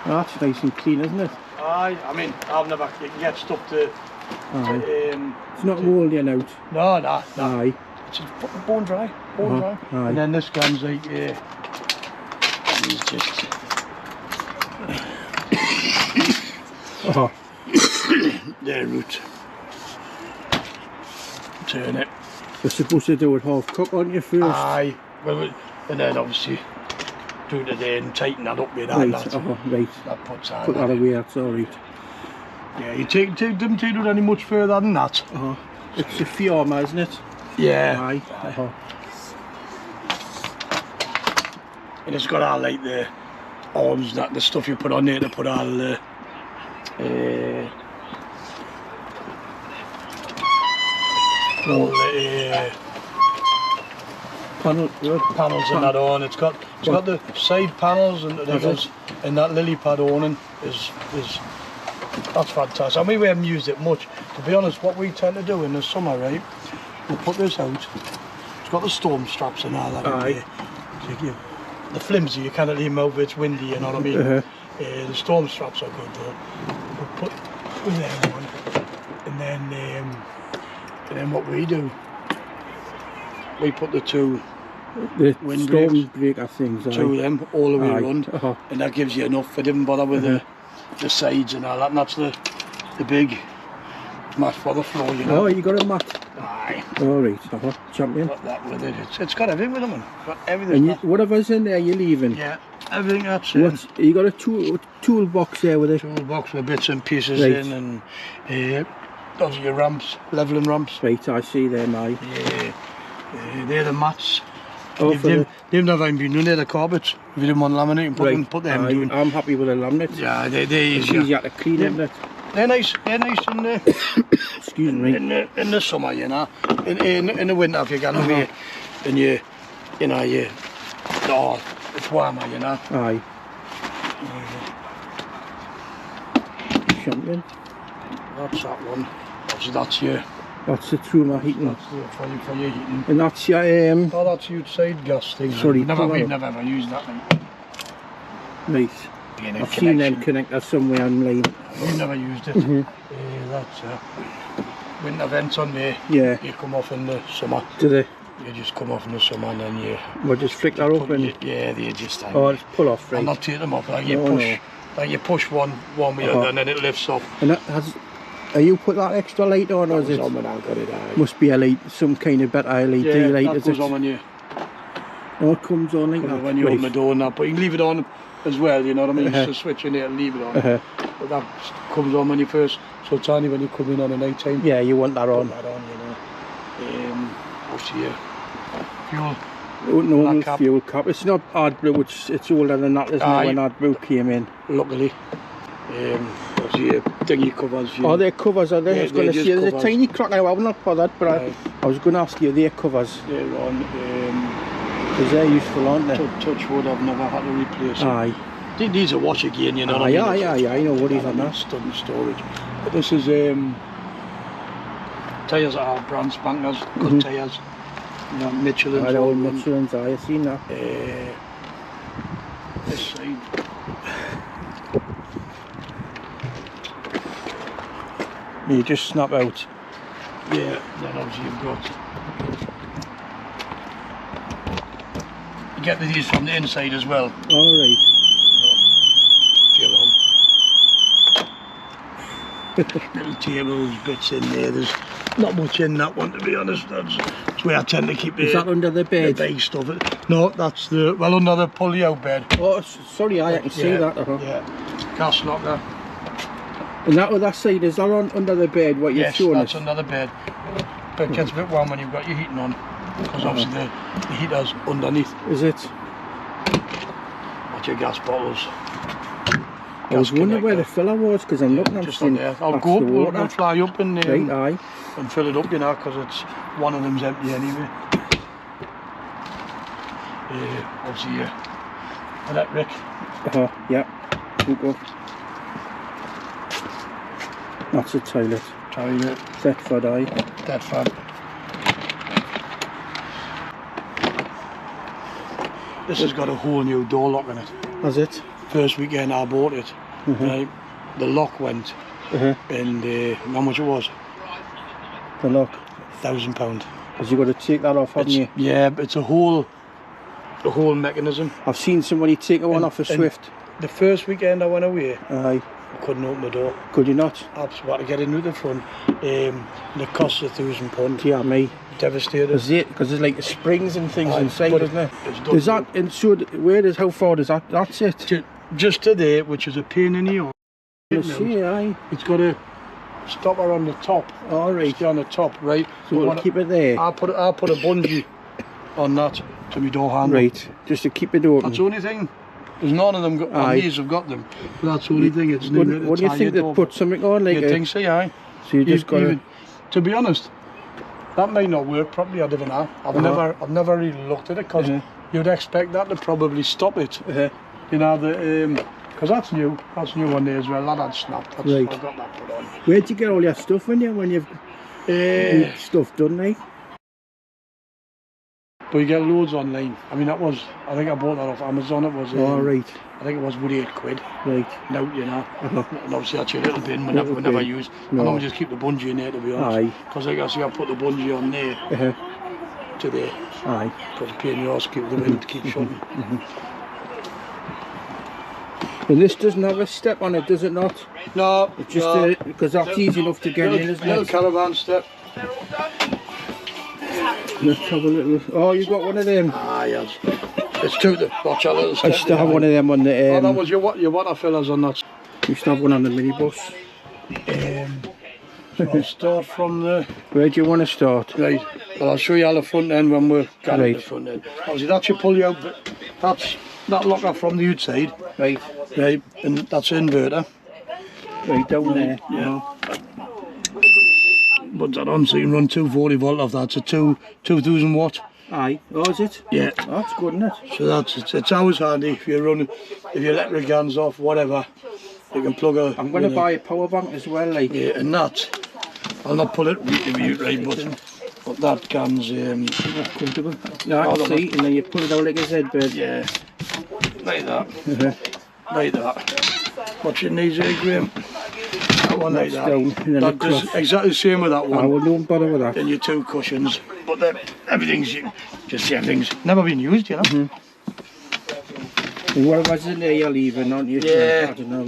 Oh, that's nice and clean, isn't it? Aye, I mean, I've never, you can get stuff to... it's not molding out. No, no. Aye. It's fucking bone dry, bone dry. Aye. And then this gun's like, he's just... Their root. Turn it. You're supposed to do it half cook, aren't you, first? Aye. Well, and then obviously do it again and tighten that up with that. Right, Right. That puts that. Put that away, that's alright. Yeah, you don't take it any much further than that. It's a fiorma, isn't it? Yeah. Aye. And it's got all like the arms, that the stuff you put on there to put all the panels and that on. It's got the side panels and that lily pad awning is that's fantastic. I mean, we haven't used it much. To be honest, what we tend to do in the summer, right? We'll put this out. It's got the storm straps and all that. Aye. The flimsy, you can't leave them over, it's windy, you know what I mean? The storm straps are good though. We'll put them on, and then what we do, we put the two storm breaker things, two of them all the way around, and that gives you enough. I didn't bother with the sides and all that, and that's the big mat for the floor, you know. Oh, you got a mat? Aye. Alright, champion. Got that with it. It's got everything with them, man. Got everything. And whatever's in there, you're leaving? Yeah, everything that's you got a toolbox there with it? Toolbox with bits and pieces in, and those are your ramps, levelling ramps. Right, I see them, aye. Yeah, they're the mats. Oh, they've never even been done, they're the carpets. If you didn't want laminate, you can put them down. I'm happy with the laminate. Yeah, they're easier. It's easier to clean, isn't it? They're nice in the excuse me. In the summer, you know. In the winter, if you're going away, and it's warmer, you know. Aye. Champion. That's that one. That's your. That's the Truma heating. That's for your heating. And that's your oh, that's your outside gas thing. Sorry, we've never ever used that thing. Right. I've seen them connected somewhere online. We've never used it. That's winter vents on there. Yeah. You come off in the summer. Do they? You just come off in the summer and then you... Well, just flick that up and... Yeah, they just... Oh, just pull off, right? And not take them off. Like you push, like you push one way and then it lifts off. And that has... Are you put that extra light on, or is it? On when I got it. Must be a light, some kind of better LED light, that is goes it? on when you... Oh, it comes on like that. When you open the door and that, but you can leave it on as well, you know what I mean? Just a switch in there and leave it on. But that comes on when you first... So it's only when you come in on the night time. Yeah, you want that on. Put that on, you know. What's here? Fuel. Normal fuel cap. It's not hard blue, it's older than that, isn't it, when hard blue came in? Luckily. What's here? Dinghy covers. Oh, they're covers, are they? I was going to say, there's a tiny crack now, I'm not bothered, but I was going to ask you, they're covers. They're on. Because they're useful, aren't they? Touch wood, I've never had to replace them. Aye. These are wash again, you know what I mean? Yeah, I know what he's on that. Stunned storage. But this is tyres that are brand spankers, good tyres. You know, Michelin's. I know, Michelin's, I've seen that. This side. You just snap out. Yeah, then obviously you've got... You get these from the inside as well. Alright. Little tables, bits in there. There's not much in that one, to be honest. That's where I tend to keep the... Is that under the bed? The base stuff. No, that's the... Well, under the pulley-out bed. Oh, sorry, I can see that. Yeah, gas locker. And that other side, is that on under the bed, what you're showing us? Yes, that's under the bed. But it gets a bit warm when you've got your heating on. Because obviously the heater's underneath. Is it? That's your gas bottles. I was wondering where the filler was, because I'm looking at just on there. I'll go up, we'll fly up and, and fill it up, you know, because it's one of them's empty anyway. Obviously, electric. Yeah. Go. That's a toilet. Thetford, aye. Thetford. This has got a whole new door lock in it. Has it? first weekend I bought it, right, the lock went, and how much it was? The lock? £1,000. Because you've got to take that off, haven't you? Yeah, but it's the whole mechanism. I've seen somebody take one off a Swift. The first weekend I went away, Aye. I couldn't open the door. Could you not? Absolutely, had to get into the front. And it cost £1,000. Yeah, me. Devastated. Because there's like springs and things inside, isn't there? Does that, and so how far does that, that's it? Just to there, which is a pain in the arse. Aye. It's got a stopper on the top. Alright. On the top, right? So we'll keep it there. I put a bungee on that to my door handle. Right, just to keep it open. That's the only thing. There's none of them got these have got them. But that's the only thing. It's what do you think they put something on like? You think so, yeah. So you just got to be honest, that may not work properly. I don't know. I've never really looked at it because you'd expect that to probably stop it. You know because that's new on there as well. That had snapped. I've got that put on. Where'd you get all your stuff when you've stuff done, like? But you get loads online. I mean, I think I bought that off Amazon. It was right. I think it was £8. Right. Now, you know, and obviously that's your little bin we never use. No. I normally just keep the bungee in there, to be honest. Because like I say, I put the bungee on there to there. Aye. Because it's a pain in the arse to keep the wind to keep shutting. And this doesn't have a step on it, does it not? No. It's just because that's easy enough to get in, isn't it? Little caravan step. Let's have a little. Oh, you got one of them? Ah, yes. It's two to watch a little step. I used to have one of them on the. That was your water fillers on that. Used to have one on the minibus. So I'll start from the. Where do you want to start? Right. Well, I'll show you all the front end when we're getting the front end. Obviously, that's your pulley out. That's that locker from the outside. Right. Right. And that's the inverter. Right down there. Yeah. Put that on so you can run 240 volt off that. It's a 2000 watt. Aye. Oh, is it? Yeah. Oh, that's good, isn't it? So it's always handy if your electric guns off, whatever. You can plug a. I'm going to buy a power bank as well, like. Yeah, and that. I'll not pull it right, but that can's comfortable. Yeah, I can see, and then you pull it out like a Z-bed. Yeah. Like that. Like that. What you need here, Graham? That one like that. Down, that's exactly the same with that one. I wouldn't bother with that. And your two cushions. But then everything's never been used, you know. And what was in there you're leaving, aren't you? Yeah. I don't know,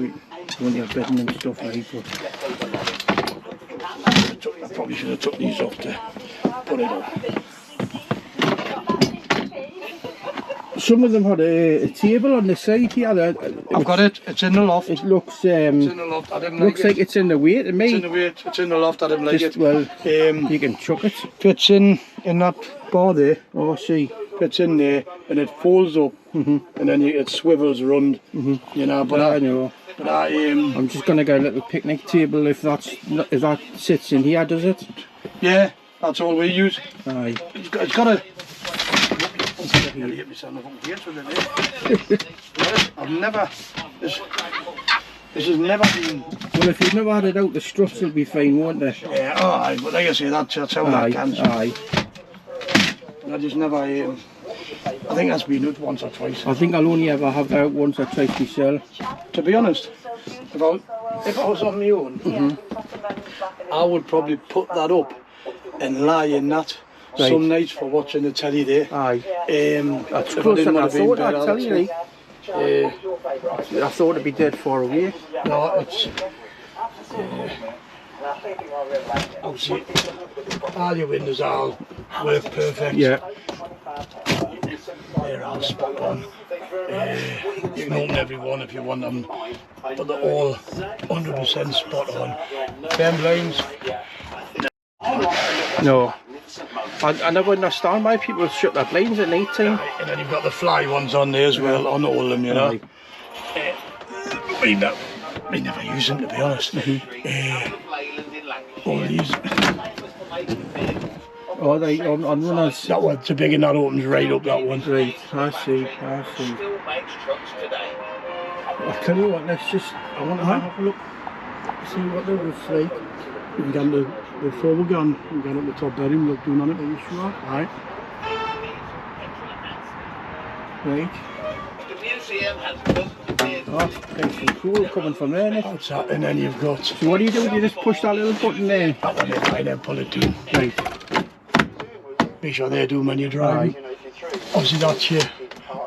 when you're bedding and stuff like that. I probably should have took these off to put it on. Some of them had a table on the side here. I've got it. It's in the loft. It looks. It's in the loft. I didn't looks like like it's in the way to me. It's in the way. It's in the loft. I didn't like it. Well, you can chuck it. Fits in that bar there. Oh, I see. Fits in there, and it folds up, and then it swivels round. You know. But I know. But I'm just gonna get a little picnic table if that sits in here, does it? Yeah, that's all we use. Aye. It's got a. I've never. This has never been. Well, if you've never had it out, the struts will be fine, won't they? Yeah, aye, but like I say, that's how that can. Aye. I just never. I think that's been out once or twice. I think I'll only ever have that out once or twice myself. To be honest, if I was on my own, I would probably put that up and lie in that. Right. Some nights for watching the telly there. Aye. That's close enough. I thought I'd tell you. I thought it'd be dead far away. No, it's. Obviously, all your windows all work perfect. Yeah. They're all spot on. You can open every one if you want them, but they're all 100% spot on. Them blinds. No. I never understand why people shut their blinds at night time. And then you've got the fly ones on there as well, on all of them, you know. We never use them, to be honest. All these. Oh, they on runners. That one's too big and that opens right up, that one. Right, I see. I'll tell you what, I want to have a look, see what the roof's like. You can get before we're gone, we can get up the top bedroom, look down on it, are you sure? Right. Right. Oh, nice and cool coming from there, Nick. That's that, and then you've got. So what do? You just push that little button there. That one there, and then pull it down. Right. Make sure they do when you're driving. Obviously that's your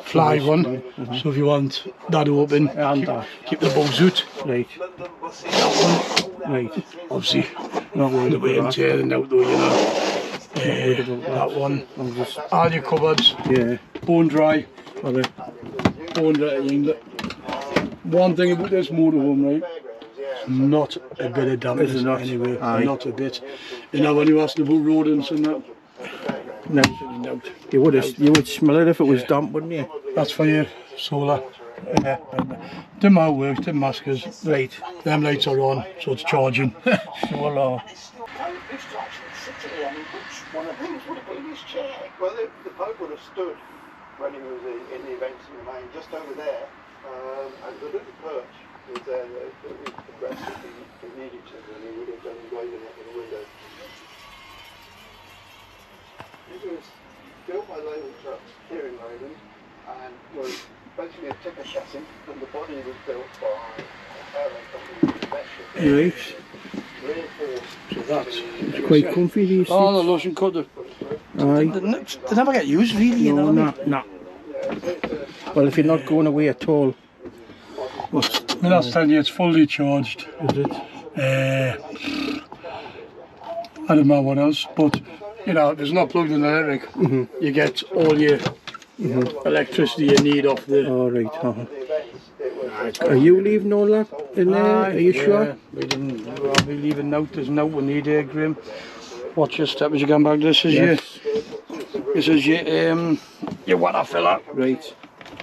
fly one, so if you want that open, keep the bugs out. Right. That one, Right. obviously, Not worried the way about and that. tearing out though, you know. That one, all your cupboards, Yeah. bone dry. Well, Bone dry. One thing about this motorhome, right? Not a bit of dampness Is it not? anyway, Aye. not a bit. You know when you asked about rodents and that, no. no. You would smell it if it was damp, wouldn't you? That's for your solar. Them how it works, them maskers. Right. Them lights are on, so it's charging. Solar. Well, the Pope would have stood when he was in the events in the main, just over there, and the little perch was there, the rest if he needed to, and he would have done engraving it in the window. It was built by Label Trucks here in Leyland, and was basically a ticker chassis, and the body was built by a railway company, Right. reinforced. So that's It's quite comfy, these seats. oh, the lotion cutter. Aye. They never get used really, you know. No, no. Well, if you're not going away at all. I mean, that's telling you it's fully charged. Is it? I don't know what else, but you know, if it's not plugged in electric, you get all your electricity you need off the. All right. Are you leaving all that in there? Are you sure? We didn't. I'll be leaving now. There's no we need here, Grim. Watch your step as you come back. This is your water filler. Right.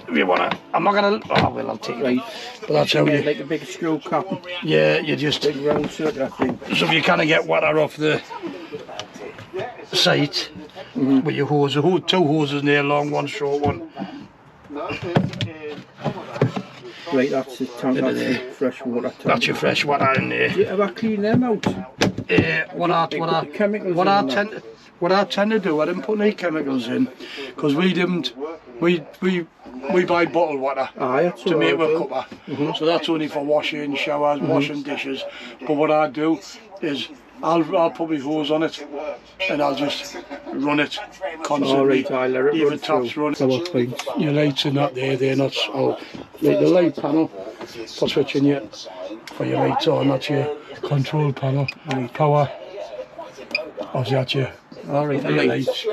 If you wanna, I'm not gonna. Oh well, I'll take it. Right. But that's how you. Like a big screw cap. Yeah, you just. Big round circular thing. So if you kind of get water off the site with your hose, two hoses in there, long one, short one. Right, that's the tank. That's the fresh water tank. That's your fresh water in there. Do you ever clean them out? What I tend to do, I didn't put any chemicals in, because we didn't. We buy bottled water to make with cuppa. So that's only for washing, showers, washing dishes. But what I do is I'll put my hose on it and I'll just run it constantly. Even taps run. Your lights are not there, they're not. Oh, the light panel for switching your for your lights on. That's your control panel. Power. Obviously that's your. Alright, the lights.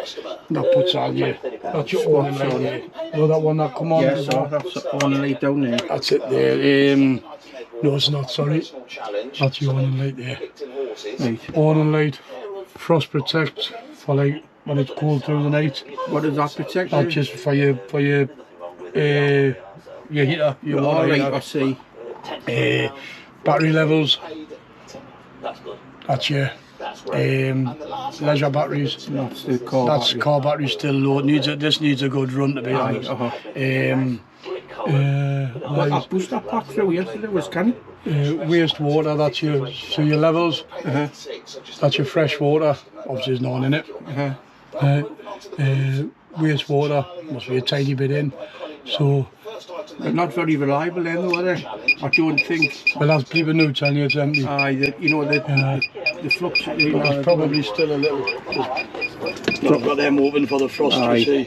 That puts on you. That's your awning light there. You know that one that come on? Yes, that's the awning light down there. That's it there. No, it's not, sorry. That's your awning light there. Right. Awning light, frost protect for like when it's cold through the night. What does that protect? That's just for your heater, your water Right, heater. I see. Battery levels. That's your leisure batteries. That's the car That's battery. car battery still low. This needs a good run to be honest. I pushed that pack through yesterday, was canny. Wastewater, that's your levels. That's your fresh water. Obviously there's none in it. Wastewater must be a tiny bit in. So They're not very reliable then, though, are they? I don't think. well, as people know, telling you it's empty. The flux. There's probably still a little. I've got them open for the frost to see.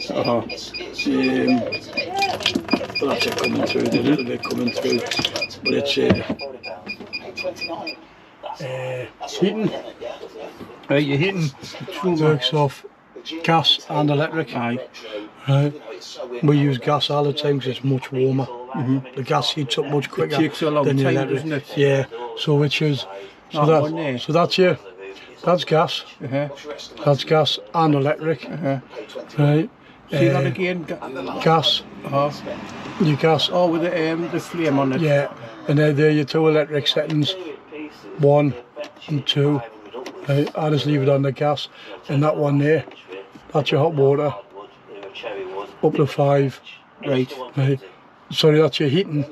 But that's it coming through, a little bit coming through. But it's heating. Right, your heating works off gas and electric. Right. We use gas all the time because it's much warmer. The gas heats up much quicker It takes a long than the time, electric. doesn't it? Yeah. So which is that's gas. That's gas and electric. Right. See that again? Gas. Your gas. Oh, with the flame on it. Yeah. And they're your two electric settings. 1 and 2. Right. I just leave it on the gas. And that one there, that's your hot water. Up to 5. Right. Right. Sorry, that's your heating.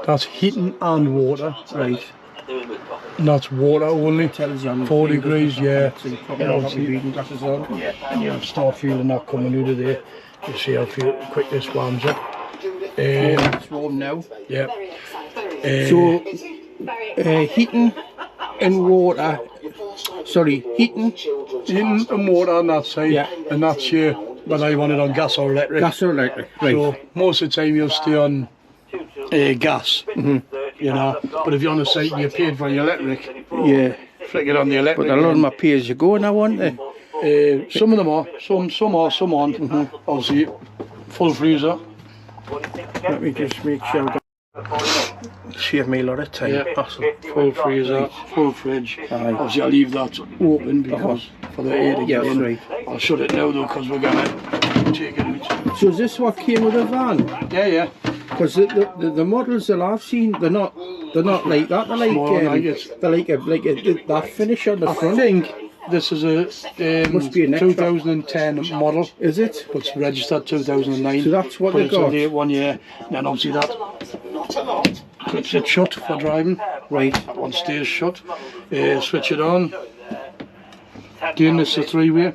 That's heating and water. Right. And that's water only. 4 degrees, yeah. So you probably don't have your reading glasses on. Yeah, and you'll start feeling that coming out of there. You see how quick this warms up. It's warm now. Yeah. So, heating and water. Sorry, heating and water on that side, Yeah. and that's whether you want it on gas or electric. gas or electric, right? So most of the time you'll stay on gas, you know. But if you're on a site and you're paid for your electric, Yeah. flick it on the electric. But a lot of my peers you go now, aren't they? Some of them are, some are, some aren't. Obviously, full freezer. Let me just make sure. Save me a lot of time. Yeah, Hassle. full freezer, full fridge. Aye. Obviously, I'll leave that open because for the air to get in. Right. I'll shut it now though because we're gonna take it out. So is this what came with the van? Yeah, yeah. Because the models that I've seen, they're not like that. They're like More like it. they're like that finish on the I front. think this is a Must be an extra. 2010 model. Is it? But it's registered 2009. So that's what But they it's a got. late 1 year. And obviously that clips it shut for driving. Right. That one stays shut. Switch it on. Again, this is a three-way.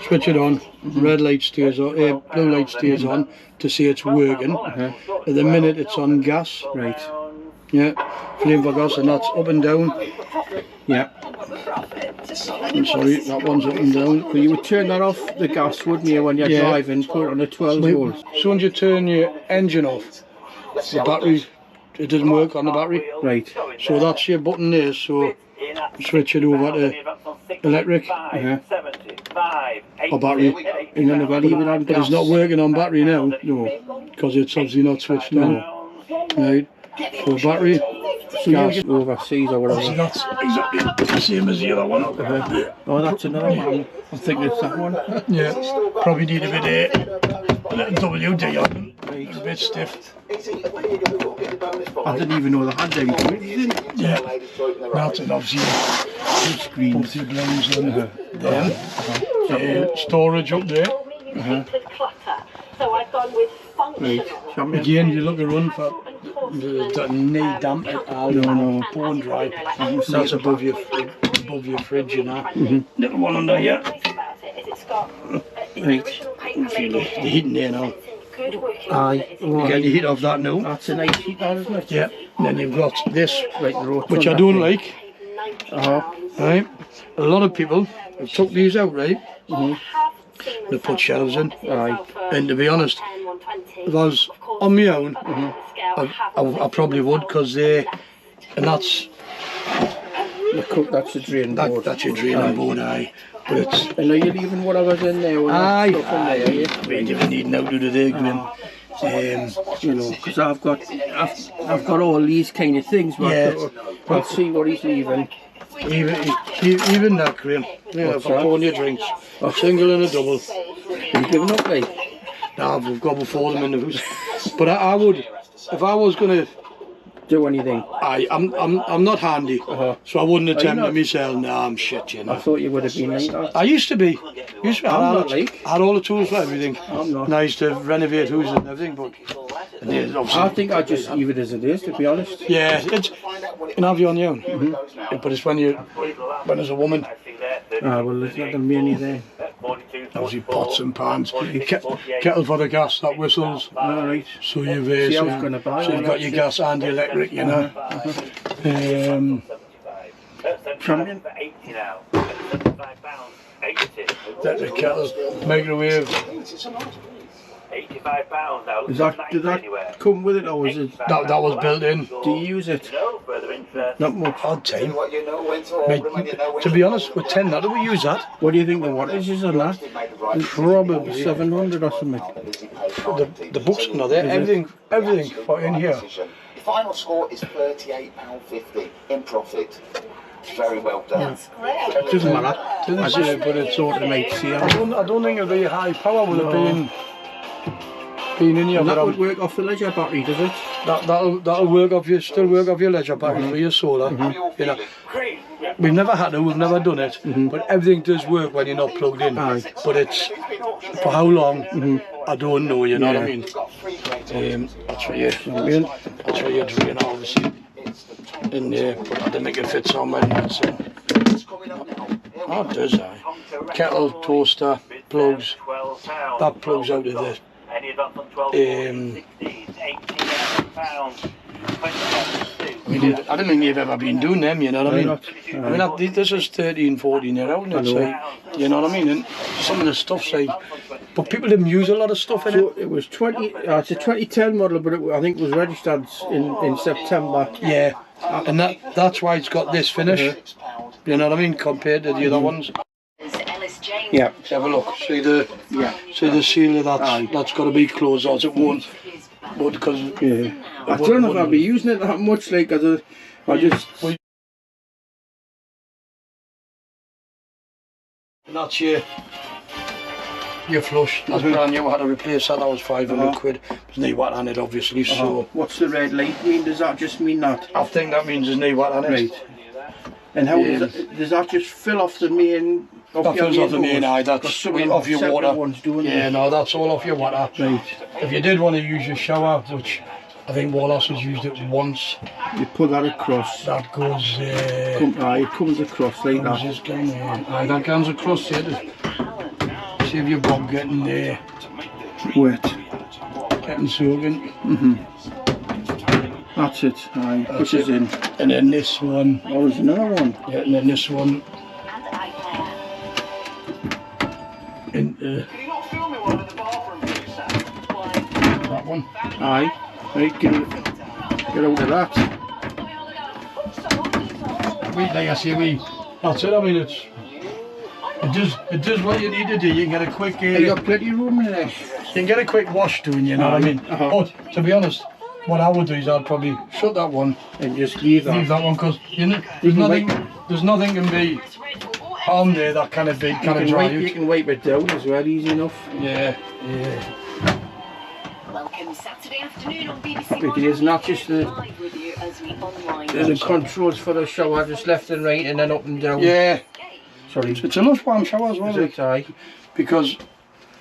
Switch it on. Red light stays on. Blue light stays on to see it's working. At the minute it's on gas. Right. Yeah. Flame for gas, and that's up and down. Yeah. I'm sorry, that one's up and down. So you would turn that off the gas, wouldn't you, when you're Yeah. driving? Put it on a 12 volts. As soon as you turn your engine off, the battery, it doesn't work on the battery. Right. So that's your button there, so switch it over to electric or battery. And then I've even on But gas. it's not working on battery now, No. because it's obviously not switched on. Right, so battery, So gas. you overseas or So whatever. that's exactly the same as the other one. Oh, that's another one. I'm thinking it's that one. Yeah, probably need a bit of a little WD on them. It's a bit stiff. I didn't even know they had them. Yeah, that's it, obviously. Screens. Both your blinds on there. Storage up there. So I've gone with Right. functional. Again, you look around for the knee damp at all, no, bone dry. That's above your fridge, you know. Little one under here. It's got Right. The heating there now. good working. Aye. You get the heat off that now. That's a nice heat, that, isn't it? Yeah. And then you've got this, Right, the road. which I don't like. Uh-huh. Right. A lot of people have took these out, right? They put shelves in. Aye. And to be honest, if I was on my own, I probably would, because and that's That's a drain board. that's your draining board, aye. But it's And are you leaving whatever's in there? All that stuff in there, are you? we ain't even needing out to the Grim. You know, because I've got all these kind of things, but Yeah. I'll see what he's leaving. Even that, Grim. Yeah, for pouring your drinks. A single and a double. You've given up, like? Nah, we've got before them in the house. But I would, if I was gonna, Do anything. I'm not handy, so I wouldn't attempt not? it myself. Nah, I'm shit, you I know. thought you would have been like that. I used to be. I'm not like. I had all the tools for everything. I'm not. And I used to renovate houses and everything, but and then obviously, I think I'd just leave it as it is, to be honest. yeah, it's you can have you on your own. But it's when there's a woman, Ah, well, there's not going to be any there. obviously pots and pans, kettle for the gas that whistles. All right. So you've See, I was gonna buy so all you've got that your shit. gas and your electric, you know. Champion? Electric kettle, microwave. £85 now. Is that, did that come with it, or is it? That was built in. Do you use it? No further interest. Not much. Odd time. Mate, to be honest, with 10 that we use that. What do you think the wattage is on that? Probably 700 or something. The books are not there. Everything for in here. The final score is £38.50 in profit. Very well done. Doesn't matter. Didn't say it, but it's automates here. I don't think it'll be high power. Will it been in here? And But that would work off the leisure battery, does it? that'll work off your leisure battery for your solar. You know, we've never had it. We've never done it. But everything does work when you're not plugged in. Aye. But it's for how long? I don't know. You know what I mean? That's what you're doing, obviously. In there, but I didn't make it fit somewhere. That's it. Oh, it does, aye. Kettle, toaster, plugs. That plugs out of the Any of that from 12, 14, 16, 18 pounds, 27, I don't think you've ever been doing them, you know what I mean? Not. This is 13, 14 year old, and it's like, you know what I mean? And some of the stuff's like, but people didn't use a lot of stuff in So it. it was 20. It's a 2010 model, but I think it was registered in September. Yeah, and that's why it's got this finish. You know what I mean? Compared to the other ones. Yeah. Let's have a look. See the seal of that's got to be closed, or it won't. But because I don't know if I'll be using it that much. Like I just. And that's your flush. That's brand new. I had to replace that. That was 500 quid. There's knee wet on it, obviously. So what's the red light mean? Does that just mean that? I think that means there's knee wet on it. Right. And how does that just fill off the main? That fills off the main eye. That's off your water. Ones doing yeah, no, that's all off your water. Right. If you did want to use your shower, which I think Wallace has used it once, you put that across. that goes. It comes across like that. Just going there. Aye, that comes across here to save your bum getting Wet. getting soaking. That's it. Aye, pushes in. And then this one. Oh, there's another one. Yeah, and then this one. And that one. Aye. Right, get out of that. Like I say, that's it. I mean, it does what you need to do. You can get a quick. You got plenty of room in there. You can get a quick wash doing. You know what I mean? But to be honest, what I would do is I'd probably shut that one and just leave that one, because there's nothing can be harmed there that kind of big kind of dry. You can wipe it down as well, easy enough. Yeah. Welcome Saturday afternoon on BBC. Happy days, not just the controls for the shower, just left and right and then up and down. Yeah. Sorry. It's a lush-warm shower as well. Aye. Because,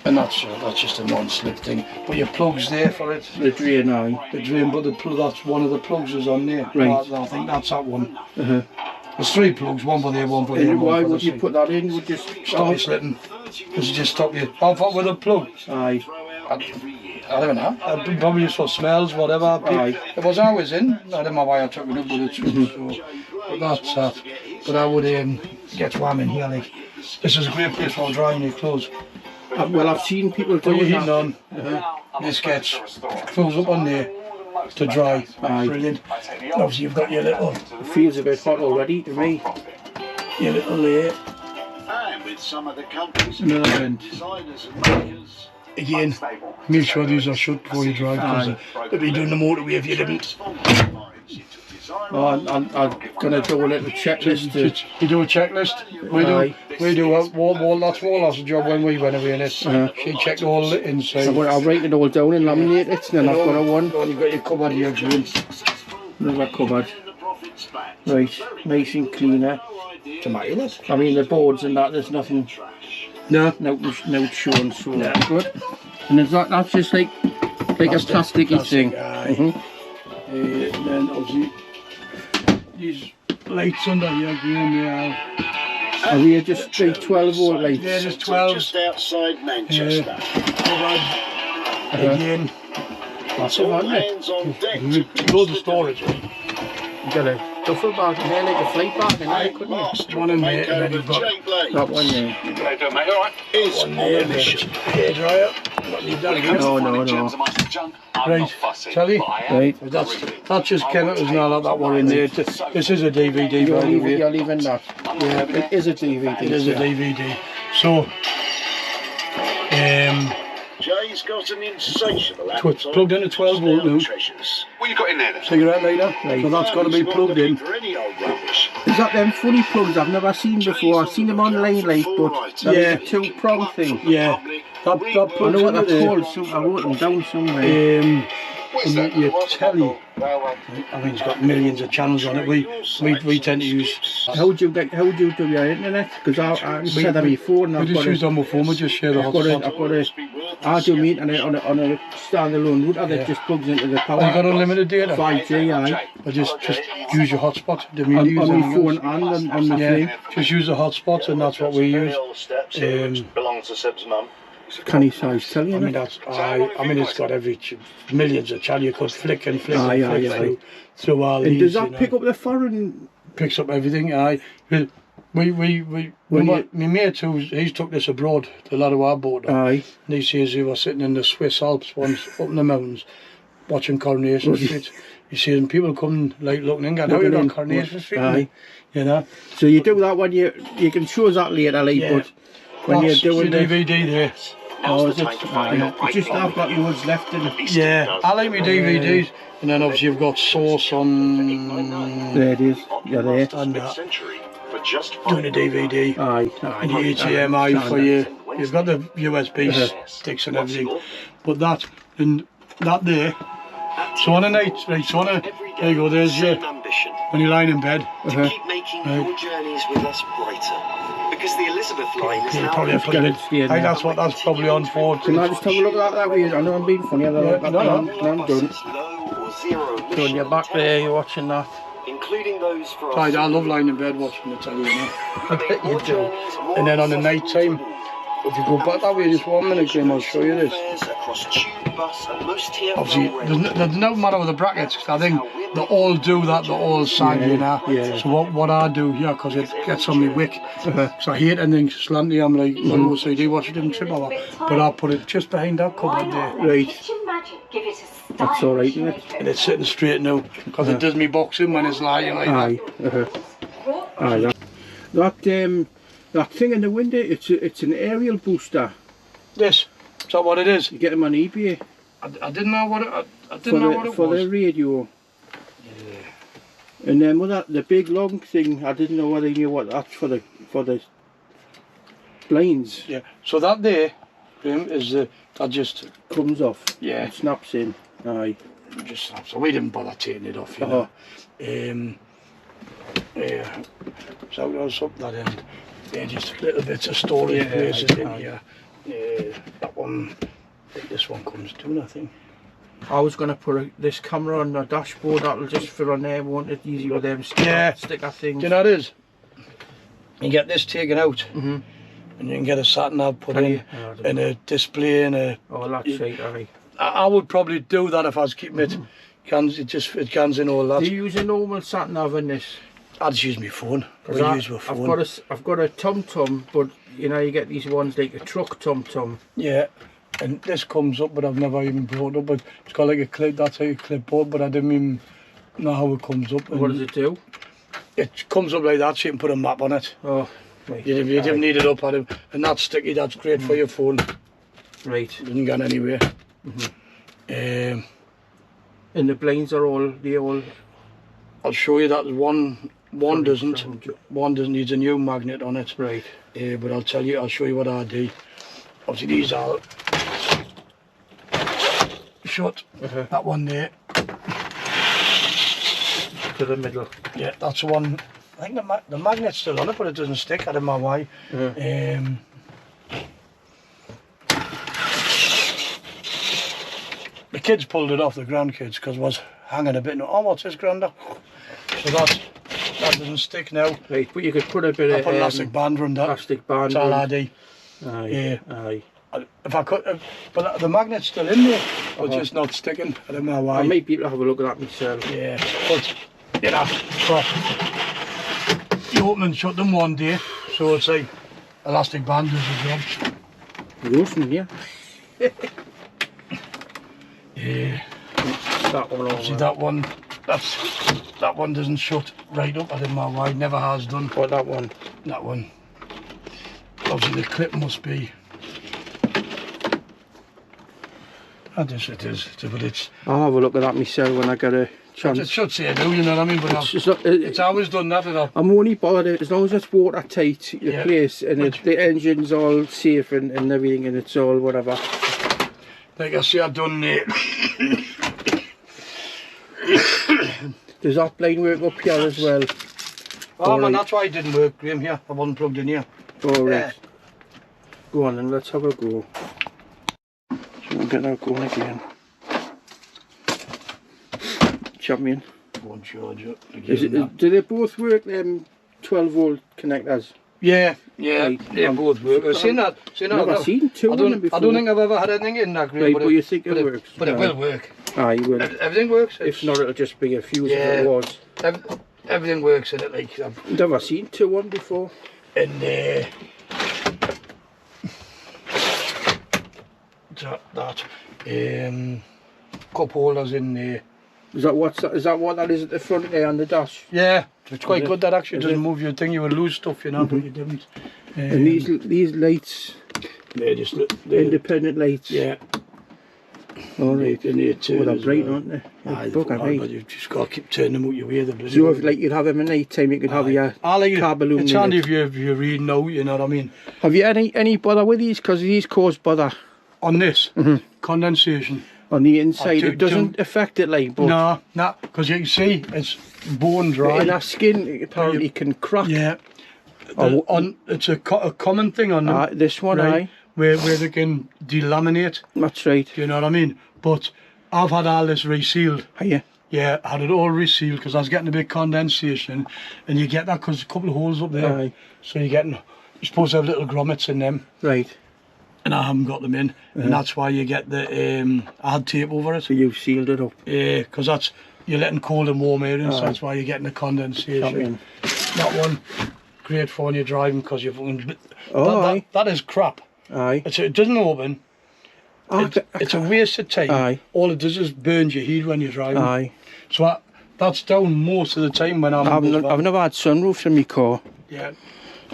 and that's just a non-slip thing. But your plug's there for it. The drain, aye. The drain, but that's one of the plugs is on there. Right. I think that's that one. There's 3 plugs, one for there, one for there. And why would you put that in? Would just stop you slipping? Does it just stop you? Off with a plug? Aye. I don't know. Probably just for smells, whatever. Aye. It was always in. I don't know why I took it up, but it's so. But that's that. But I would get warm in here. Like, this is a great place for drying your clothes. Well, I've seen people Put your doing heating that. on. This gets clothes up on there to dry. Aye. Brilliant. And obviously you've got your little. It feels a bit hot already to me. Your little layer. And with some of the countries, Another end. designers and makers. Again, make sure these are shut before you drive, because they'll be doing the motorway if you didn't. Oh, I'm going to do a little checklist. You do a checklist? We do that's Wallace's job when we went away in it. She checked all the inside. I'll write it all down and laminate it, and then I've got a one. You've got your cupboard here, June. Another cupboard. Right, nice and cleaner. It's immaculate. I mean, the boards and that, there's nothing. No shown, so good. And is that's just like a plasticky thing. And then obviously these lights under here, green they are. Are they just 12 volt lights? Yeah, just 12. Just outside Manchester. Again. That's a one. Hands on deck. Loads of storage. You got a duffel bag in there, like a flight bag in there, couldn't you? One in there, and then you've got that one there. Is one there, the hairdryer. No. Right, Charlie? Right. That's just chemicals and all that one in there. This is a DVD. You're leaving that. Yeah, it is a DVD. It is a DVD. So, Jay's got an insatiable it's plugged in a 12 volt now. What you got in there then? Cigarette lighter. Right. So that's got to be plugged in. For any old rubbish. Is that them funny plugs I've never seen before? I've seen them online, like, but that is a 2-prong thing. Yeah. That I plugs know what in that's there. called, so I wrote them down somewhere. And your telly, I think it's got millions of channels on it. We tend to use. How would you do your internet? Because I said that before, and We just use on my phone. We just share the hotspot. I do my internet on a standalone router that just plugs into the power. Have you got unlimited data? 5G, aye. Or just use your hotspot. On my phone and on the thing. Just use the hotspot, and that's what we use. Belongs to Seb's mum. Canny size tell you. I mean, that's, I mean, it's got millions of channel. You could flick and flick and flick through all and these. Does that pick up the foreign? Picks up everything. My mate he's took this abroad, the lot of our boat. And he says he was sitting in the Swiss Alps once up in the mountains watching Coronation Street. You see them people coming like looking in, going, how you got Coronation Street? You know. So you do that when you can show us that later, like, but when you're doing the DVD there. Oh, is it? Just I've got loads left in it. Yeah, I like my DVDs, and then obviously you've got Source on. There it is. Yeah, there. And doing a DVD. Aye. And the HDMI for you. You've got the USB sticks and everything, but that and that there. So on a night, right? So on a there you go. There's your when you're lying in bed. To keep making your journeys with us brighter, because the Elizabeth line is now. Probably have to get it. I think that's probably on for. Can I just have a look at that way? I know I'm being funny. No, I'm done. So when you're back there, you're watching that. Including those for I love lying in bed watching the telly. I bet you do. And then on the night time, if you go back that way just 1 minute, Graham, I'll show you this. Obviously, there's no matter with the brackets, I think they all do that, they all sang, you know. Yeah. So what I do here, because it gets on my wick, so I hate anything slanty, I'm like, on OCD, watch it in trip over, but I put it just behind that cupboard there. Right. That's alright, isn't it? And it's sitting straight now, because it does me boxing when it's lying like that. Aye. That thing in the window, it's an aerial booster. This? Is that what it is? You get them on eBay. I didn't know what it for the radio. Yeah. And then with that, the big long thing, I didn't know whether you knew what that's for the blinds. Yeah. So that there, Graham, is that just comes off. Yeah. It snaps in. Aye. It just snaps. So we didn't bother taking it off, you know. Yeah. So there was something that end. Yeah, just little bits of storage places in here. That one, I think this one comes too, I think. I was going to put this camera on the dashboard, that'll just fit on there, won't it? Easy with them sticker things. Do you know what it is? You get this taken out, and you can get a sat-nav put in, and a display and a... Oh, that's right, aye. I would probably do that if I was keeping it. It cans in all that. Do you use a normal sat-nav in this? I just use my phone. Use my phone. I've got a TomTom, but you know you get these ones like a truck TomTom. Yeah, and this comes up, but I've never even brought it up. But it's got like a clip. That's how you clipboard, but I didn't even know how it comes up. What does it do? It comes up like that, so you can put a map on it. Oh, right. You didn't need it up at it, and that's sticky. That's great for your phone. Right. Doesn't go anywhere. And the blinds are all I'll show you that one doesn't need a new magnet on it. Right. But I'll show you what I do. Obviously these are shut. That one there. To the middle. Yeah, that's the one. I think the magnet's still on it, but it doesn't stick. I don't know why. The kids pulled it off, the grandkids, because it was hanging a bit. Oh, what's this, Granda? So that doesn't stick now. Right, but you could put a bit of elastic band around that. Elastic band. That's all I do. Aye. Aye. If I could, but the magnet's still in there, but just not sticking. I don't know why. I might be able to have a look at that myself. Yeah, but you know, you open and shut them one day, so it's like elastic band does the job. Roasting, yeah. Yeah. That one. Obviously, that one doesn't shut right up. I don't know why. Never has done. What, that one? That one. Obviously, the clip must be. I guess it is, but it's. I'll have a look at that myself when I get a chance. It should say I do, you know what I mean? But it's always done that. I'm only bothered as long as it's watertight, the place, and the engine's all safe and everything, and it's all whatever. Like I say, I've done it. Does that blind work up here as well? Oh man, that's why it didn't work, Graham, here. I wasn't plugged in here. Oh right. Go on then, let's have a go. So we'll get that going again. Champion. One charger. Again, do they both work, 12 volt connectors? Yeah, Right. they both work. I've seen that. Never seen two I of them don't before. think I've ever had anything in that grade. Right, but you think it works? But it will work. Aye, it will. Everything works. If not, it'll just be a fuse Yeah. if it was. Everything works in it. Like I've Never seen two of them before. and that cup holders in there. Is that what that is at the front there on the dash? Yeah, it's quite good. That actually Is doesn't it? move your thing. You would lose stuff, you know, but you didn't. And these lights, they're just independent lights. yeah. All right. And they turn They're as bright, well. aren't they? Aye, Fuck, they're right. but you've just got to keep turning them out your way. So if like you'd have them at night time, you could have your I like car balloon. it's in handy it. if you're reading out, you know what I mean. Have you any bother with these? Because these cause bother On this, condensation. on the inside. do- It doesn't affect it like, but No, because you can see it's bone dry. in our skin it apparently can crack. Yeah. Oh, It's a common thing on them. This one, right, where they can delaminate. That's right. Do you know what I mean? But I've had all this resealed. Are you? Yeah, I had it all resealed because I was getting a bit condensation, and you get that because a couple of holes up there. Aye. So you're supposed to have little grommets in them, Right. and I haven't got them in, and that's why you get the I had tape over it. So you've sealed it up. Yeah, because you're letting cold and warm air in, so Aye. that's why you're getting the condensation. Champion. That one, great for when you're driving because you're fucking. Oh, aye. That is crap. Aye. It doesn't open. It's a waste of time. Aye. All it does is burns your heat when you're driving. Aye. So that's down most of the time when I'm. I've never had sunroofs in my car. Yeah.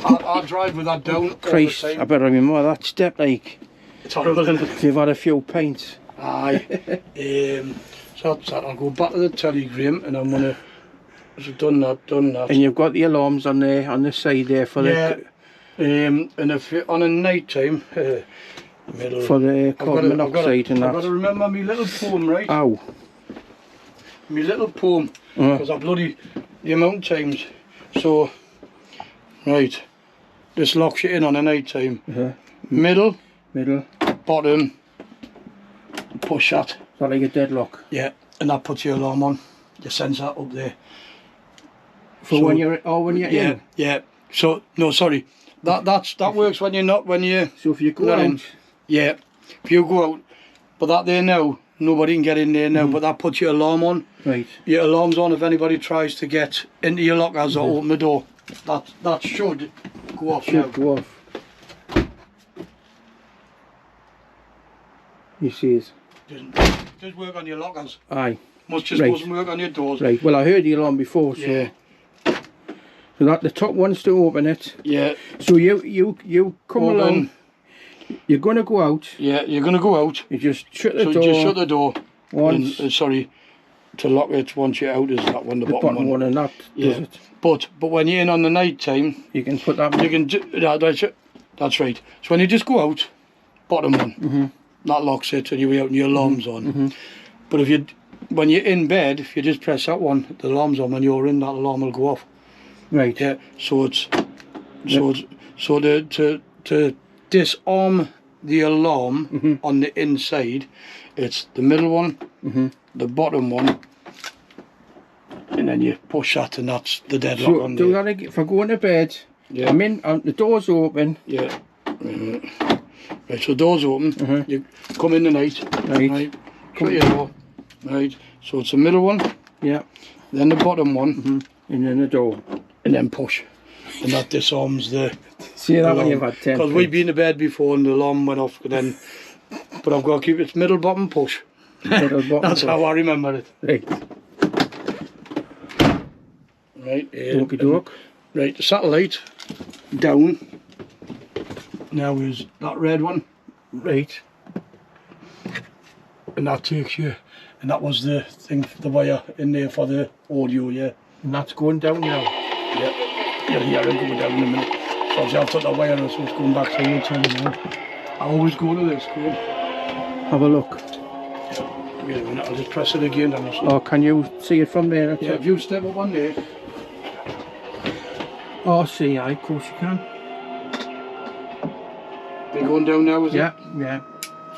I'll drive with that down. Christ, all the I time. better remember that step. Like, It's horrible, isn't it? if you've had a few pints. Aye. So that's that. I'll go back to the telegram and I'm gonna. So done that. And you've got the alarms on the side there for Yeah. And if you're on a night time, middle. for the carbon monoxide and I've got that. to remember my little poem, right? Ow. My little poem, because I bloody the amount of times. So, right, this locks you in on a night time. Middle, bottom, push that. Is that like a deadlock? Yeah, and that puts your alarm on. Your sensor up there. For So- when you're in? Yeah. So no, sorry, that works when you're not when you. So if you go Not in. out, Yeah, if you go out, but that there now, nobody can get in there now. But that puts your alarm on. right. Your alarm's on if anybody tries to get into your lockers or open the door. That should go off now. Should go off. You see it? Does work on your lockers. Aye. Must just Right. doesn't work on your doors. Right. Well, I heard the alarm before, so Yeah, so that the top one's to open it. yeah. So you come Open. along. You're gonna go out. Yeah, you're gonna go out. You just shut the So door. just shut the door. once. And, sorry, to lock it once you're out is that one, the The bottom, bottom one, and that Yeah. does it. But when you're in on the night time, You can put that. you can do that's right. So when you just go out, bottom one, that locks it and you're out and your alarm's on. But when you're in bed, if you just press that one, the alarm's on. When you're in, that alarm will go off. Right. Yeah. So to disarm the alarm on the inside, it's the middle one, the bottom one, and then you push that, and that's the deadlock So on do there. that again. If I go into bed, Yeah. I'm in. The door's open. Yeah. Right, so doors open. You come in the night. Right. Shut your door. Right. So it's the middle one, Yeah. then the bottom one, And then the door. and then push, and that disarms the. See that when you've had 10. Because we've been to bed before and the alarm went off. Then, but I've got to keep it middle, bottom, push. Middle, bottom, That's how I remember it. Right. Right. Dokey doke. Right. The satellite down. Now is that red one. Right. And that takes you, and that was the thing, the wire in there for the audio, yeah. And that's going down now. Yeah, you'll hear it going down in a minute. So obviously I've took the wire and so it's going back to the terminal. I always go to this, go. Have a look. Wait a minute, I'll just press it again. Oh, can you see it from there? That's Yeah, it. if you step up on there, Oh, see, aye, of course you can. they're going down now, is Yeah, yeah.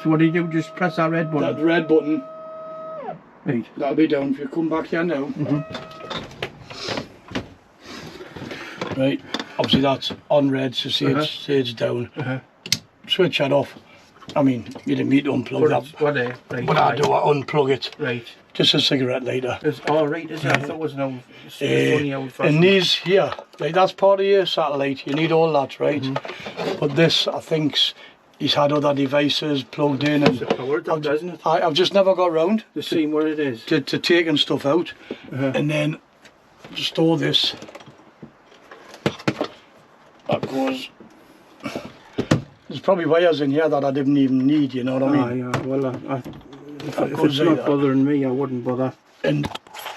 So what do you do? Just press that red it? button. That red button, Right. that'll be down. If you come back here now. Right, obviously that's on red, so say it's down. Switch that off. I mean, you didn't need to unplug that. But I do, I unplug it. Right. Just a cigarette lighter. It's all right, is it? I thought it was no funny old fashioned. And these here, like that's part of your satellite. You need all that, right? But this, I think, he's had other devices plugged in, and powered up, doesn't it? I've just never got round to seeing what it is. To taking stuff out, and then to store this. That goes. There's probably wires in here that I didn't even need. You know what I mean? Yeah. Well, if it's not bothering me, I wouldn't bother. And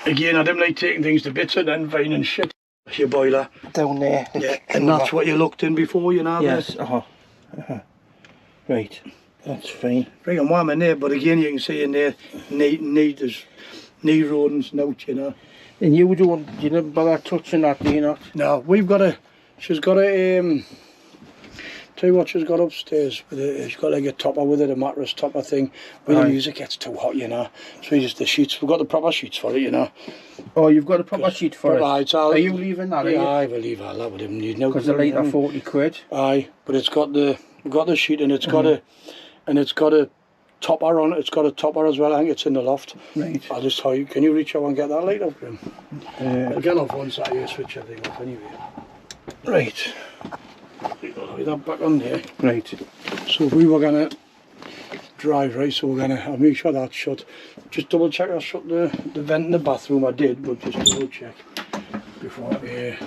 again, I didn't like taking things to bits and then finding shit. Your boiler down there. Yeah, and that's what you looked in before, you know. Yes. Right. That's fine. Bring them warm in there, but again, you can see in there, there's knee rodents and out, you know. And you didn't bother touching that, do you not? No, she's got a, tell you what she's got upstairs, she's got like a topper with it, a mattress topper thing. When the music gets too hot, you know. So we just the sheets, we've got the proper sheets for it, you know. Oh, you've got a proper sheet for it? Right, are you leaving that, yeah, I will leave that, we didn't need no. Because they're like 40 quid. Aye, but it's got we've got the sheet and it's got a topper on it. It's got a topper as well. I think it's in the loft. Right. I'll just tell you. Can you reach out and get that light up, Grim? I'll get off one side here, switch everything off anyway. Right. Put that back on there. Right. So if we were gonna drive, right? So I'll make sure that's shut. Just double check I shut the vent in the bathroom. I did, but just double check before I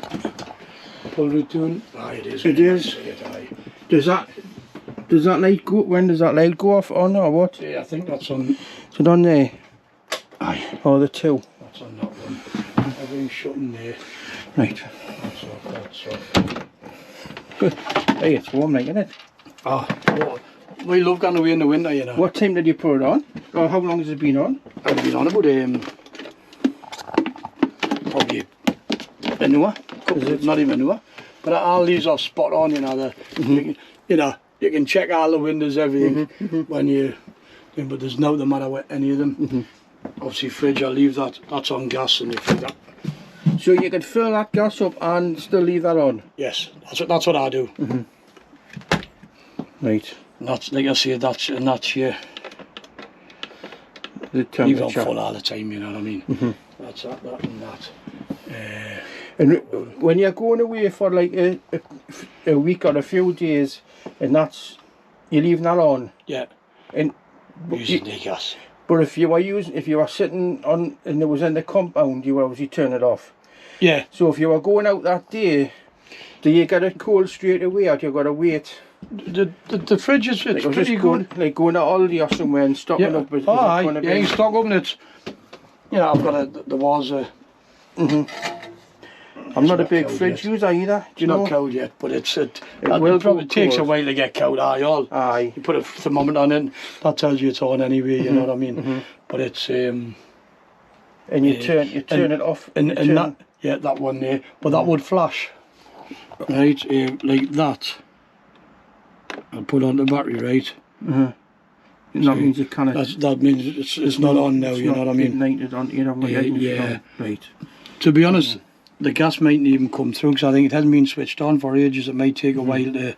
pull it down. Aye, it is. It is. Does that light go? When does that light go off on or what? Yeah, I think that's on. Is it on there? Aye. Oh, the two. That's on that one. Everything's shut in there. Right. That's off. That's off. Good. Hey, it's warm, like, isn't it? Well, we love going away in the winter, you know. What time did you put it on? Or how long has it been on? I've been on about probably an hour. Not even an hour. But all these are spot on, you know. You can check all the windows, everything when you. But there's no matter what any of them. Obviously, fridge. I'll leave that. That's on gas and if that. So you could fill that gas up and still leave that on? Yes, that's what I do. Right. And that's like I say, that's here. The temperature. Leave it on full all the time, you know what I mean? That's that and that. And when you're going away for like a week or a few days, and you're leaving that on. Yeah. And using the gas. But if you were sitting on and it was in the compound, you would obviously turn it off. Yeah. So if you were going out that day, do you get it cold straight away, or do you got to wait? The fridge is pretty good. Like going to Aldi or somewhere and stocking up. You can stock up and it's. You know, I've got the walls. I'm not a big fridge user either. You're not cold yet, but it probably takes a while to get cold. Aye. You put a thermometer on it, that tells you it's on anyway. You know what I mean? But it's and you turn it off. And that one there. But that would flash, right? Like that. I'll put on the battery, right? That means it kind of. That means it's not on now. You know what I mean? Ignited on. You know. Yeah. Right. To be honest. The gas mightn't even come through because I think it hasn't been switched on for ages. It might take a while a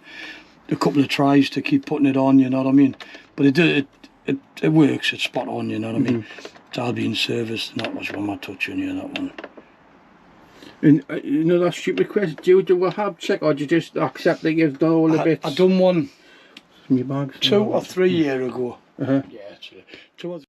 couple of tries to keep putting it on, you know what I mean? But it works, it's spot on, you know what I mean? It's all being serviced, not much one more touching you, that one. And you know that stupid question, do you do a hab check or do you just accept that you've done all the bits? I done one in your bags? 2 or 3 years ago. Yeah, it's 2 or 3.